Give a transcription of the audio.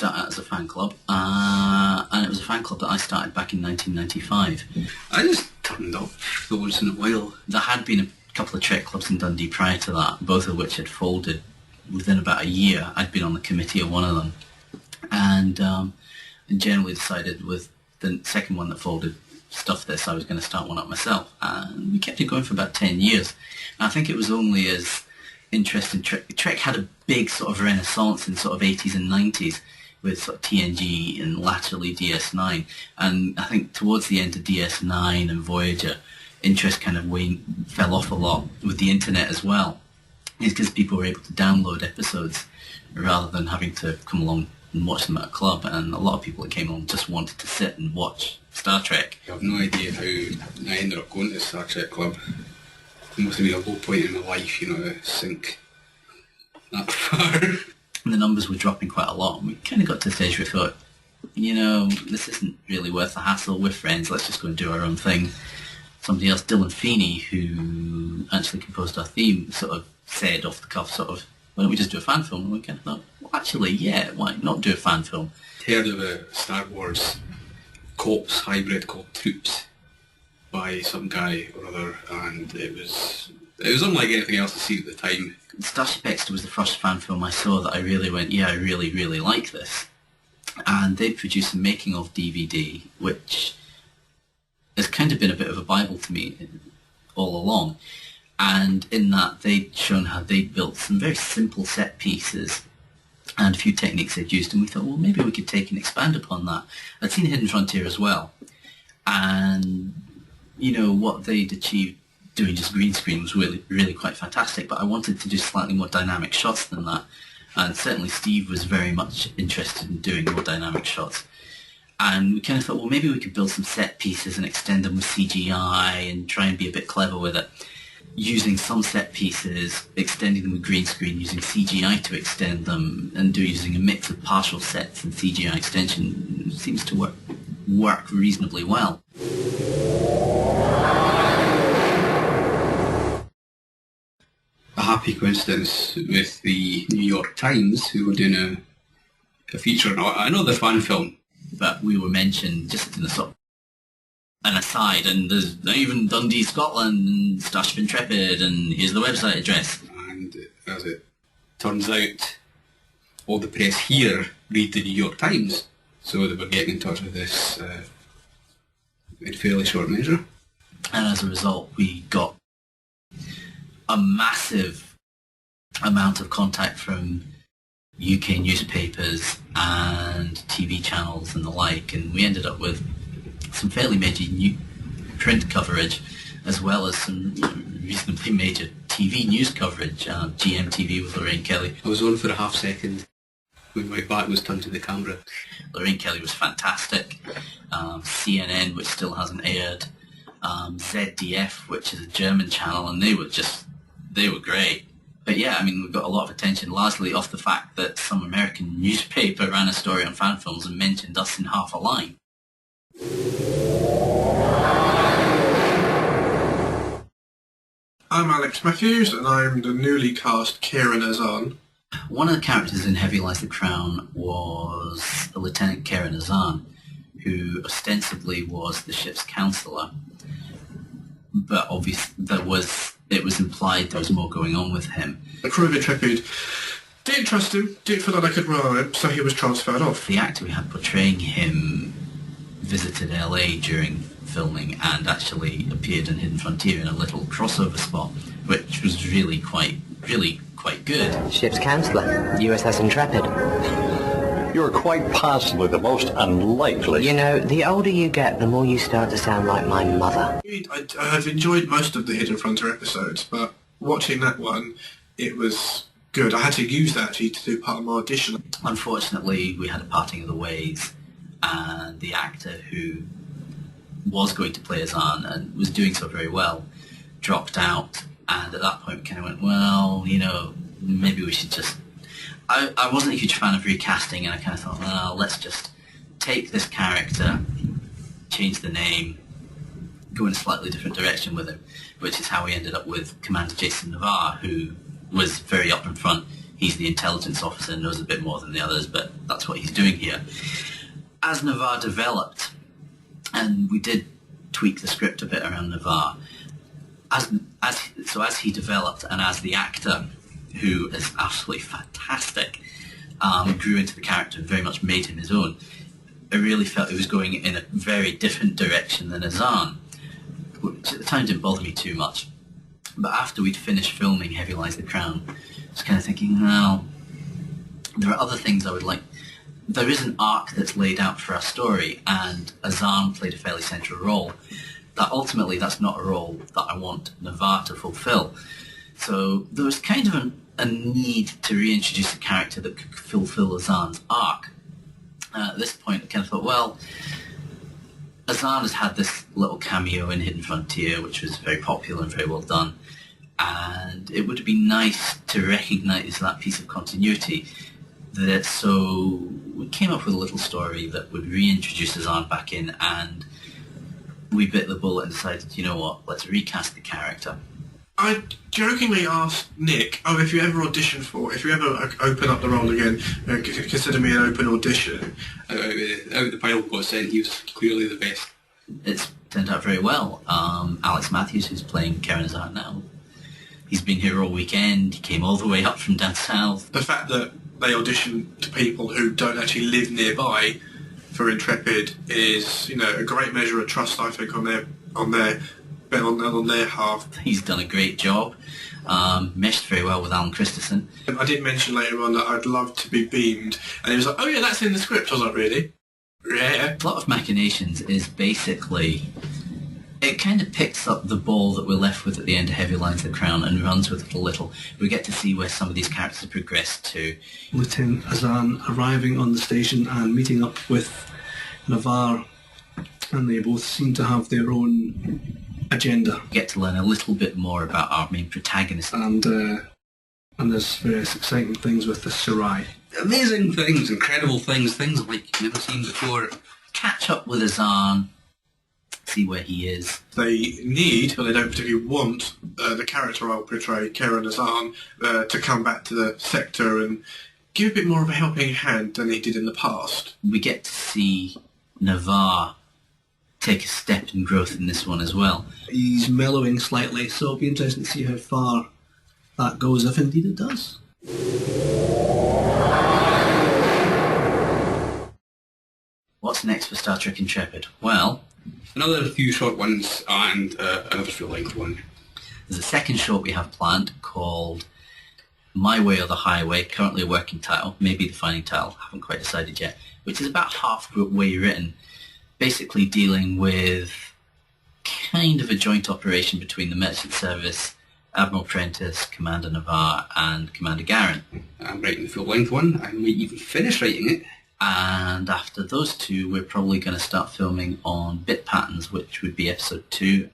started out as a fan club, and it was a fan club that I started back in 1995. I just turned up once in a while. There had been a couple of Trek clubs in Dundee prior to that, both of which had folded within about a year. I'd been on the committee of one of them, and generally decided with the second one that folded, stuff this, I was going to start one up myself. And we kept it going for about 10 years. And I think it was only as interest in Trek had a big sort of renaissance in sort of 80s and 90s with sort of TNG and laterally DS9. And I think towards the end of DS9 and Voyager, interest kind of fell off a lot with the internet as well. It's because people were able to download episodes rather than having to come along and watch them at a club, and a lot of people that came along just wanted to sit and watch Star Trek. I have no idea how I ended up going to the Star Trek club. It must have been a low point in my life, to sink that far. And the numbers were dropping quite a lot, and we kind of got to the stage where we thought, this isn't really worth the hassle. We're friends, let's just go and do our own thing. Somebody else, Dylan Feeney, who actually composed our theme, sort of said off the cuff, why don't we just do a fan film? And we kind of thought, well, actually, yeah, why not do a fan film? Heard of a Star Wars Corps hybrid called Troops by some guy or other, and it was unlike anything else to see at the time. Starship Extra was the first fan film I saw that I really went, yeah, I really, really like this. And they produced a making of DVD, which has kind of been a bit of a Bible to me all along. And in that, they'd shown how they'd built some very simple set pieces and a few techniques they'd used, and we thought, well, maybe we could take and expand upon that. I'd seen Hidden Frontier as well, and, what they'd achieved doing just green screen was really, really quite fantastic, but I wanted to do slightly more dynamic shots than that, and certainly Steve was very much interested in doing more dynamic shots. And we kind of thought, well, maybe we could build some set pieces and extend them with CGI and try and be a bit clever with it. Using some set pieces, extending them with green screen, using CGI to extend them, and using a mix of partial sets and CGI extension seems to work reasonably well. A happy coincidence with the New York Times, who were doing a feature on another fan film. But we were mentioned just in a sort of an aside, and there's even Dundee, Scotland, and Starship Intrepid, and here's the website address. And as it turns out, all the press here read the New York Times, so they were getting in touch with this in fairly short measure. And as a result, we got a massive amount of contact from UK newspapers and TV channels and the like, and we ended up with some fairly major new print coverage, as well as some reasonably major TV news coverage. GMTV with Lorraine Kelly. I was on for a half second when my back was turned to the camera. Lorraine Kelly was fantastic. CNN, which still hasn't aired. ZDF, which is a German channel, and they were great. But yeah, we got a lot of attention, largely off the fact that some American newspaper ran a story on fan films and mentioned us in half a line. I'm Alex Matthews, and I'm the newly cast Kieran Azan. One of the characters in Heavy Lies the Crown was Lieutenant Kieran Azan, who ostensibly was the ship's counsellor, but obviously it was implied there was more going on with him. The crew of Intrepid didn't trust him, didn't feel like they could rely on him, so he was transferred off. The actor we had portraying him visited LA during filming and actually appeared in Hidden Frontier in a little crossover spot, which was really quite good. Ship's counsellor, USS Intrepid. You're quite possibly the most unlikely. The older you get, the more you start to sound like my mother. I've enjoyed most of the Hidden Frontier episodes, but watching that one, it was good. I had to use that actually to do part of my audition. Unfortunately, we had a parting of the ways, and the actor who was going to play Azan and was doing so very well dropped out, and at that point we kind of went, well, maybe we should just... I wasn't a huge fan of recasting, and I kind of thought, well, let's just take this character, change the name, go in a slightly different direction with him, which is how we ended up with Commander Jason Navarre, who was very up in front. he's the intelligence officer and knows a bit more than the others, but that's what he's doing here. As Navarre developed, and we did tweak the script a bit around Navarre, as he developed and as the actor, who is absolutely fantastic, grew into the character and very much made him his own, I really felt it was going in a very different direction than Azan, which at the time didn't bother me too much. But after we'd finished filming Heavy Lies the Crown, I was kind of thinking, well, there are other things I would like. There is an arc that's laid out for our story, and Azan played a fairly central role. That ultimately, that's not a role that I want Navarre to fulfill. So there was kind of a need to reintroduce a character that could fulfill Azan's arc. At this point, I kind of thought, well, Azan has had this little cameo in Hidden Frontier, which was very popular and very well done, and it would be nice to recognise that piece of continuity. So we came up with a little story that would reintroduce Azan back in, and we bit the bullet and decided, you know what, let's recast the character. I jokingly asked Nick, if you ever open up the role again, consider me an open audition. Out of the pilot got sent, he was clearly the best. It's turned out very well. Alex Matthews, who's playing Karen Azar now, he's been here all weekend. He came all the way up from down south. The fact that they audition to people who don't actually live nearby for Intrepid is, a great measure of trust, I think, on their half. He's done a great job. Meshed very well with Alan Christensen. I did mention later on that I'd love to be beamed, and he was like, oh yeah, that's in the script. I was like, really? Yeah. Plot of Machinations is basically, it kind of picks up the ball that we're left with at the end of Heavy Lines of the Crown and runs with it a little. We get to see where some of these characters progress to. Lieutenant Azan arriving on the station and meeting up with Navarre, and they both seem to have their own agenda. We get to learn a little bit more about our main protagonist. And there's various exciting things with the Sarai. Amazing things, incredible things like you've never seen before. Catch up with Azan, see where he is. They need, but they don't particularly want, the character I'll portray, Karen Azan, to come back to the sector and give a bit more of a helping hand than he did in the past. We get to see Navarre take a step in growth in this one as well. He's mellowing slightly, so it'll be interesting to see how far that goes, if indeed it does. What's next for Star Trek Intrepid? Well, another few short ones and another full-length one. There's a second short we have planned called My Way or the Highway, currently a working title, maybe the final title, haven't quite decided yet, which is about halfway written, basically dealing with kind of a joint operation between the Merchant Service, Admiral Prentice, Commander Navarre, and Commander Garron. I'm writing the full-length one. I might even finish writing it. And after those two, we're probably going to start filming on Bit Patterns, which would be episode 2.